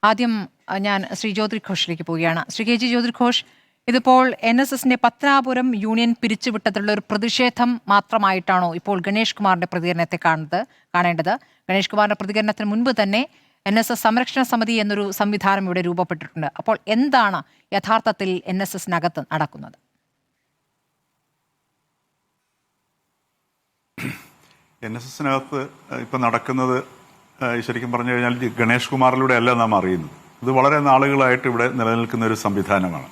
ആദ്യം ഞാൻ ശ്രീ ജ്യോതി ഘോഷിലേക്ക് പോവുകയാണ്. ശ്രീ കെ ജി ജ്യോതി ഘോഷ്, ഇതിപ്പോൾ NSSന്റെ പത്തനാപുരം യൂണിയൻ പിരിച്ചുവിട്ടതിലുള്ള ഒരു പ്രതിഷേധം മാത്രമായിട്ടാണോ ഇപ്പോൾ ഗണേഷ് കുമാറിന്റെ പ്രതികരണത്തെ കാണേണ്ടത്? ഗണേഷ് കുമാറിന്റെ പ്രതികരണത്തിന് മുൻപ് തന്നെ NSS സംരക്ഷണ സമിതി എന്നൊരു സംവിധാനം ഇവിടെ രൂപപ്പെട്ടിട്ടുണ്ട്. അപ്പോൾ എന്താണ് യഥാർത്ഥത്തിൽ NSSനകത്ത് നടക്കുന്നത്? NSSനകത്ത് ഇപ്പം നടക്കുന്നത് ശരിക്കും പറഞ്ഞു കഴിഞ്ഞാൽ ഗണേഷ് കുമാറിലൂടെ അല്ല നാം അറിയുന്നത്. ഇത് വളരെ നാളുകളായിട്ട് ഇവിടെ നിലനിൽക്കുന്ന ഒരു സംവിധാനമാണ്.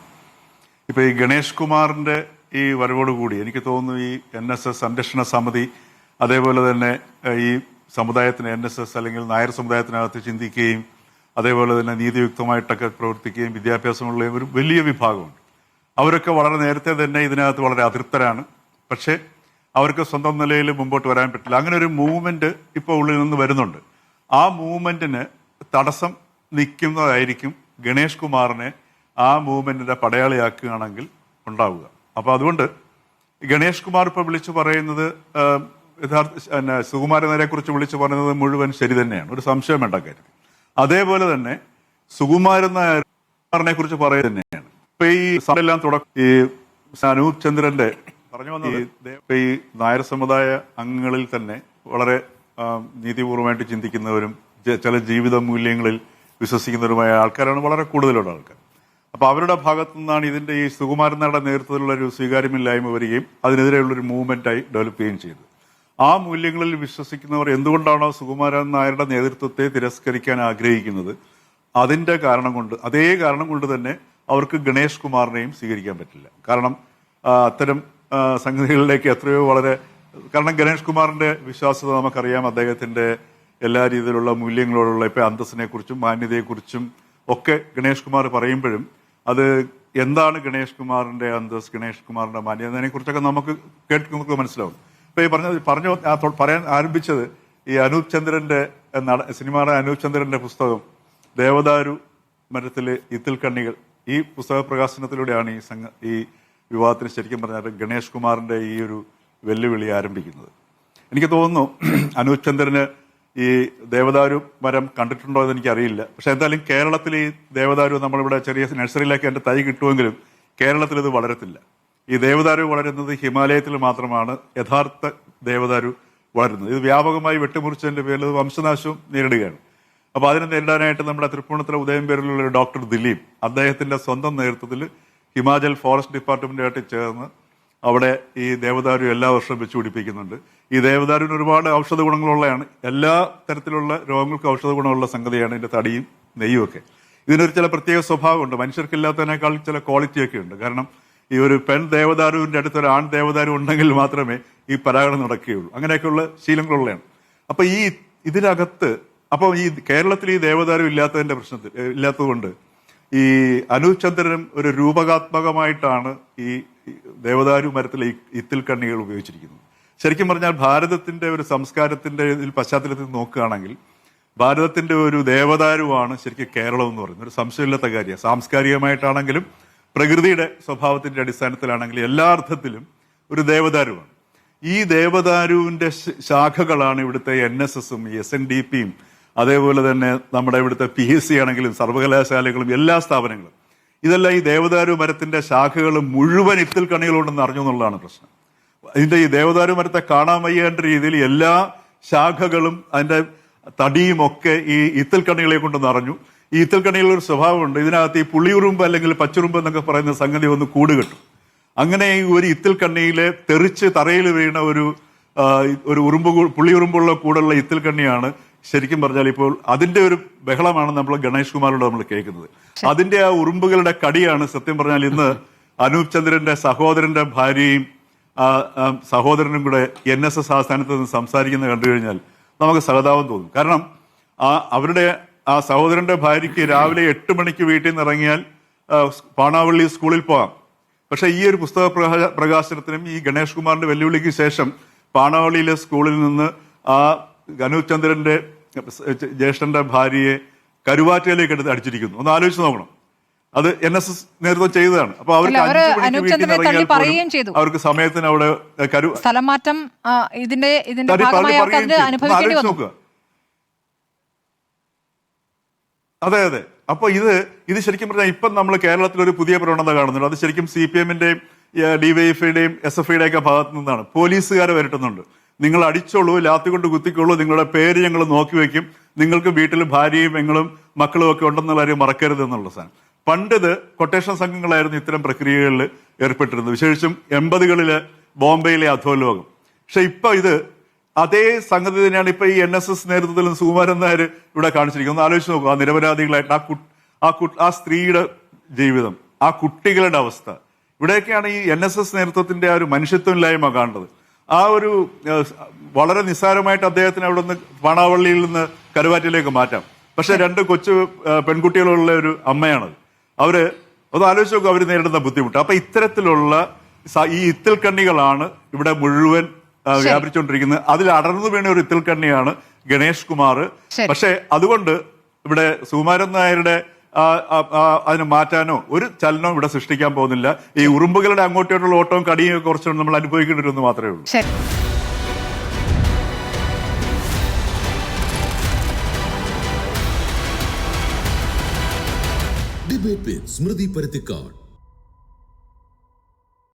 ഇപ്പോൾ ഈ ഗണേഷ് കുമാറിൻ്റെ ഈ വരവോടുകൂടി എനിക്ക് തോന്നുന്നു ഈ NSS സംരക്ഷണ സമിതി അതേപോലെ തന്നെ ഈ സമുദായത്തിന് NSS അല്ലെങ്കിൽ നായർ സമുദായത്തിനകത്ത് ചിന്തിക്കുകയും അതേപോലെ തന്നെ നീതിയുക്തമായിട്ടൊക്കെ പ്രവർത്തിക്കുകയും വിദ്യാഭ്യാസമുള്ള ഒരു വലിയ വിഭാഗമുണ്ട്. അവരൊക്കെ വളരെ നേരത്തെ തന്നെ ഇതിനകത്ത് വളരെ അതൃപ്തരാണ്. പക്ഷേ അവർക്ക് സ്വന്തം നിലയിൽ മുമ്പോട്ട് വരാൻ പറ്റില്ല. അങ്ങനെ ഒരു മൂവ്മെന്റ് ഇപ്പോൾ ഉള്ളിൽ നിന്ന് വരുന്നുണ്ട്. ആ മൂവ്മെന്റിന് തടസ്സം നിൽക്കുന്നതായിരിക്കും ഗണേഷ് കുമാറിനെ ആ മൂവ്മെന്റിന്റെ പടയാളിയാക്കുകയാണെങ്കിൽ ഉണ്ടാവുക. അപ്പൊ അതുകൊണ്ട് ഗണേഷ് കുമാർ ഇപ്പൊ വിളിച്ചു പറയുന്നത് യഥാർത്ഥ സുകുമാരൻ നായരെ കുറിച്ച് വിളിച്ചു പറയുന്നത് മുഴുവൻ ശരി തന്നെയാണ്, ഒരു സംശയം വേണ്ട കാര്യം. അതേപോലെ തന്നെ സുകുമാരൻ നായരെ കുറിച്ച് പറയുന്നത് തന്നെയാണ്. ഇപ്പൊ ഈ എല്ലാം ഈ അനൂപ് ചന്ദ്രന്റെ ഈ നായർ സമുദായ അംഗങ്ങളിൽ തന്നെ വളരെ നീതിപൂർവമായിട്ട് ചിന്തിക്കുന്നവരും ചില ജീവിത മൂല്യങ്ങളിൽ വിശ്വസിക്കുന്നവരുമായ ആൾക്കാരാണ് വളരെ കൂടുതലുള്ള ആൾക്കാർ. അപ്പൊ അവരുടെ ഭാഗത്തു നിന്നാണ് ഇതിന്റെ ഈ സുകുമാരൻ നായരുടെ നേതൃത്വത്തിലുള്ള ഒരു സ്വീകാര്യമില്ലായ്മ വരികയും അതിനെതിരെയുള്ളൊരു മൂവ്മെന്റായി ഡെവലപ്പ് ചെയ്യുകയും ചെയ്തത്. ആ മൂല്യങ്ങളിൽ വിശ്വസിക്കുന്നവർ എന്തുകൊണ്ടാണോ സുകുമാരൻ നായരുടെ നേതൃത്വത്തെ തിരസ്കരിക്കാൻ ആഗ്രഹിക്കുന്നത്, അതിന്റെ കാരണം കൊണ്ട്, അതേ കാരണം കൊണ്ട് തന്നെ അവർക്ക് ഗണേഷ് കുമാറിനെയും സ്വീകരിക്കാൻ പറ്റില്ല. കാരണം അത്തരം സംഗതികളിലേക്ക് എത്രയോ കാരണം ഗണേഷ് കുമാറിന്റെ വിശ്വാസ്യത നമുക്കറിയാം. അദ്ദേഹത്തിന്റെ എല്ലാ രീതിയിലുള്ള മൂല്യങ്ങളോടുള്ള ഇപ്പൊ അന്തസ്സിനെ കുറിച്ചും മാന്യതയെക്കുറിച്ചും ഒക്കെ ഗണേഷ് കുമാർ പറയുമ്പോഴും അത് എന്താണ് ഗണേഷ് കുമാറിന്റെ അന്തസ്, ഗണേഷ് കുമാറിന്റെ മാന്യതയെ കുറിച്ചൊക്കെ നമുക്ക് മനസ്സിലാവും. ഇപ്പൊ ഈ പറയാൻ ആരംഭിച്ചത് ഈ അനൂപ് ചന്ദ്രന്റെ സിനിമയുടെ അനൂപ് ചന്ദ്രന്റെ പുസ്തകം ദേവദാരു മരത്തിലെ ഇത്തിൽ കണ്ണികൾ, ഈ പുസ്തക പ്രകാശനത്തിലൂടെയാണ് ഈ വിവാദത്തിന് ശരിക്കും പറഞ്ഞാൽ ഗണേഷ് കുമാറിന്റെ ഈ ഒരു വെല്ലുവിളി ആരംഭിക്കുന്നത്. എനിക്ക് തോന്നുന്നു അനൂപ് ചന്ദ്രന് ഈ ദേവദാരു മരം കണ്ടിട്ടുണ്ടോ എന്ന് എനിക്കറിയില്ല. പക്ഷെ എന്തായാലും കേരളത്തിൽ ഈ ദേവദാരു നമ്മളിവിടെ ചെറിയ നഴ്സറിയിലൊക്കെ എൻ്റെ തൈ കിട്ടുമെങ്കിലും കേരളത്തിൽ ഇത് വളരത്തില്ല. ഈ ദേവദാരു വളരുന്നത് ഹിമാലയത്തിൽ മാത്രമാണ് യഥാർത്ഥ ദേവദാരു വളരുന്നത്. ഇത് വ്യാപകമായി വെട്ടിമുറിച്ചതിന്റെ പേരിൽ വംശനാശവും നേരിടുകയാണ്. അപ്പൊ അതിനെ നേരിടാനായിട്ട് നമ്മുടെ തൃപ്പൂണിത്തുറ ഉദയംപേരിലുള്ള ഒരു ഡോക്ടർ ദിലീപ് അദ്ദേഹത്തിന്റെ സ്വന്തം നേതൃത്വത്തിൽ ഹിമാചൽ ഫോറസ്റ്റ് ഡിപ്പാർട്ട്മെന്റുമായിട്ട് ചേർന്ന് അവിടെ ഈ ദേവദാരു എല്ലാ വർഷവും വെച്ച് പിടിപ്പിക്കുന്നുണ്ട്. ഈ ദേവദാരുവിന് ഒരുപാട് ഔഷധ ഗുണങ്ങളുള്ളതാണ്. എല്ലാ തരത്തിലുള്ള രോഗങ്ങൾക്ക് ഔഷധ ഗുണമുള്ള സംഗതിയാണ് ഇതിന്റെ തടിയും നെയ്യും ഒക്കെ. ഇതിനൊരു ചില പ്രത്യേക സ്വഭാവമുണ്ട്, മനുഷ്യർക്കില്ലാത്തതിനേക്കാൾ ചില ക്വാളിറ്റിയൊക്കെ ഉണ്ട്. കാരണം ഈ ഒരു പെൺ ദേവദാരുവിന്റെ അടുത്ത് ഒരു ആൺ ദേവദാരു ഉണ്ടെങ്കിൽ മാത്രമേ ഈ പരാഗണം നടക്കുകയുള്ളൂ. അങ്ങനെയൊക്കെയുള്ള ശീലങ്ങളുള്ളതാണ്. അപ്പൊ ഈ ഇതിനകത്ത് അപ്പൊ ഈ കേരളത്തിൽ ഈ ദേവദാരു ഇല്ലാത്തതിന്റെ ഇല്ലാത്തതുകൊണ്ട് ഈ അനൂപ് ചന്ദ്രനും ഒരു രൂപകാത്മകമായിട്ടാണ് ഈ ദേവദാരു മരത്തിലെ ഇത്തിൽ കണ്ണികൾ ഉപയോഗിച്ചിരിക്കുന്നത്. ശരിക്കും പറഞ്ഞാൽ ഭാരതത്തിന്റെ ഒരു സംസ്കാരത്തിന്റെ പശ്ചാത്തലത്തിൽ നോക്കുകയാണെങ്കിൽ ഭാരതത്തിന്റെ ഒരു ദേവദാരുവാണ് ശരിക്കും കേരളം എന്ന് പറയുന്നത്. ഒരു സംശയമില്ലാത്ത കാര്യമാണ്. സാംസ്കാരികമായിട്ടാണെങ്കിലും പ്രകൃതിയുടെ സ്വഭാവത്തിന്റെ അടിസ്ഥാനത്തിലാണെങ്കിലും എല്ലാ അർത്ഥത്തിലും ഒരു ദേവദാരുവാണ്. ഈ ദേവദാരുവിന്റെ ശാഖകളാണ് ഇവിടുത്തെ NSSും SNDPയും അതേപോലെ തന്നെ നമ്മുടെ ഇവിടുത്തെ PSC ആണെങ്കിലും സർവകലാശാലകളും എല്ലാ സ്ഥാപനങ്ങളും ഇതെല്ലാം ഈ ദേവദാരു മരത്തിന്റെ ശാഖകൾ മുഴുവൻ ഇത്തിൽ കണ്ണികളുണ്ടെന്ന് അറിഞ്ഞു എന്നുള്ളതാണ് പ്രശ്നം. ഇതിന്റെ ഈ ദേവദാരു മരത്തെ കാണാൻ വയ്യേണ്ട രീതിയിൽ എല്ലാ ശാഖകളും അതിന്റെ തടിയും ഒക്കെ ഈ ഇത്തിൽ കണ്ണികളെ കൊണ്ട് നിറഞ്ഞു. ഈ ഇത്തിൽ കണ്ണികളുടെ ഒരു സ്വഭാവമുണ്ട്. ഇതിനകത്ത് ഈ പുള്ളിയുറുമ്പ് അല്ലെങ്കിൽ പച്ചുറുമ്പ് എന്നൊക്കെ പറയുന്ന സംഗതി ഒന്ന് കൂടുകെട്ടും. അങ്ങനെ ഈ ഒരു ഇത്തിൽ കണ്ണിയിലെ തെറിച്ച് തറയിൽ വീണ ഒരു പുള്ളിയുറുമ്പുള്ള കൂടുള്ള ഇത്തിൽ കണ്ണിയാണ് ശരിക്കും പറഞ്ഞാൽ ഇപ്പോൾ അതിന്റെ ഒരു ബഹളമാണ് നമ്മൾ ഗണേഷ് കുമാറിലൂടെ നമ്മൾ കേൾക്കുന്നത്. അതിന്റെ ആ ഉറുമ്പുകളുടെ കടിയാണ് സത്യം പറഞ്ഞാൽ ഇന്ന് അനൂപ് ചന്ദ്രന്റെ സഹോദരന്റെ ഭാര്യയും സഹോദരനും കൂടെ NSS ആസ്ഥാനത്ത് നിന്ന് സംസാരിക്കുന്നത് കണ്ടു കഴിഞ്ഞാൽ നമുക്ക് സഹതാപം തോന്നും. കാരണം അവരുടെ ആ സഹോദരന്റെ ഭാര്യയ്ക്ക് രാവിലെ 8 മണിക്ക് വീട്ടിൽ നിന്ന് ഇറങ്ങിയാൽ പാണാവള്ളി സ്കൂളിൽ പോകാം. പക്ഷെ ഈ ഒരു പുസ്തക പ്രകാശനത്തിനും ഈ ഗണേഷ് കുമാറിന്റെ വെല്ലുവിളിക്ക് ശേഷം പാണാവള്ളിയിലെ സ്കൂളിൽ നിന്ന് ആ അനൂപ് ചന്ദ്രന്റെ ജ്യേഷ്ഠന്റെ ഭാര്യയെ കരുവാറ്റയിലേക്ക് എടുത്ത് അടിച്ചിരിക്കുന്നു. ഒന്ന് ആലോചിച്ച് നോക്കണം. അത് NSS നേതൃത്വം ചെയ്തതാണ്. അപ്പൊ അവർക്ക് സമയത്തിന് അവിടെ സ്ഥലം മാറ്റം നോക്കുക. അതെ അതെ അപ്പോൾ ഇത് ശരിക്കും പറഞ്ഞാൽ ഇപ്പം നമ്മൾ കേരളത്തിൽ ഒരു പുതിയ പ്രവണത കാണുന്നുണ്ട്. അത് ശരിക്കും CPM-ന്റെയും DYFI-യുടെയും SFI-യുടെ ഒക്കെ ഭാഗത്തു നിന്നാണ്. പോലീസുകാരെ വരട്ടുന്നുണ്ട്. നിങ്ങൾ അടിച്ചോളൂ, ലാത്തി കൊണ്ട് കുത്തിക്കോളൂ, നിങ്ങളുടെ പേര് ഞങ്ങൾ നോക്കി വെക്കും, നിങ്ങൾക്ക് വീട്ടിൽ ഭാര്യയും പെങ്ങളും മക്കളും ഒക്കെ ഉണ്ടെന്നുള്ള കാര്യം മറക്കരുത് എന്നുള്ള സാധനം. പണ്ടിത് കൊട്ടേഷൻ സംഘങ്ങളായിരുന്നു ഇത്തരം പ്രക്രിയകളിൽ ഏർപ്പെട്ടിരുന്നത്, വിശേഷിച്ചും 80കളില് ബോംബെയിലെ അധോലോകം. പക്ഷെ ഇപ്പൊ അതേ സംഗതി തന്നെയാണ് ഇപ്പൊ ഈ NSS നേതൃത്വത്തിലും സുകുമാരൻ നായർ ഇവിടെ കാണിച്ചിരിക്കുന്നത്. ഒന്ന് ആലോചിച്ച് നോക്കുക, ആ നിരപരാധികളായിട്ട് ആ സ്ത്രീയുടെ ജീവിതം, ആ കുട്ടികളുടെ അവസ്ഥ. ഇവിടെയൊക്കെയാണ് ഈ NSS നേതൃത്വത്തിന്റെ ആ ഒരു മനുഷ്യത്വമില്ലായ്മ കാണുന്നത്. ആ ഒരു വളരെ നിസ്സാരമായിട്ട് അദ്ദേഹത്തിന് അവിടെ നിന്ന് പാണാവള്ളിയിൽ നിന്ന് കരുവാറ്റിലേക്ക് മാറ്റാം. പക്ഷെ 2 കൊച്ചു പെൺകുട്ടികളുള്ള ഒരു അമ്മയാണത്. ഒന്ന് ആലോചിച്ച് നോക്കുക, അവർ നേരിടുന്ന ബുദ്ധിമുട്ട്. അപ്പൊ ഇത്തരത്തിലുള്ള ഈ ഇത്തിൽക്കണ്ണികളാണ് ഇവിടെ മുഴുവൻ വ്യാപിച്ചുകൊണ്ടിരിക്കുന്നത്. അതിൽ അടർന്നു വീണ ഒരു ഇത്തിൽക്കണ്ണിയാണ് ഗണേഷ് കുമാർ. പക്ഷെ അതുകൊണ്ട് ഇവിടെ സുകുമാരൻ നായരുടെ അതിനെ മാറ്റാനോ ഒരു ചലനവും ഇവിടെ സൃഷ്ടിക്കാൻ പോകുന്നില്ല. ഈ ഉറുമ്പുകളുടെ അങ്ങോട്ടുള്ള ഓട്ടവും കടിയും കുറച്ചുകൊണ്ട് നമ്മൾ അനുഭവിക്കേണ്ടി വരുമെന്ന് മാത്രമേ ഉള്ളൂ. ഡിബേറ്റ് വിത്ത് സ്മൃതി പരുത്തിക്കാട്.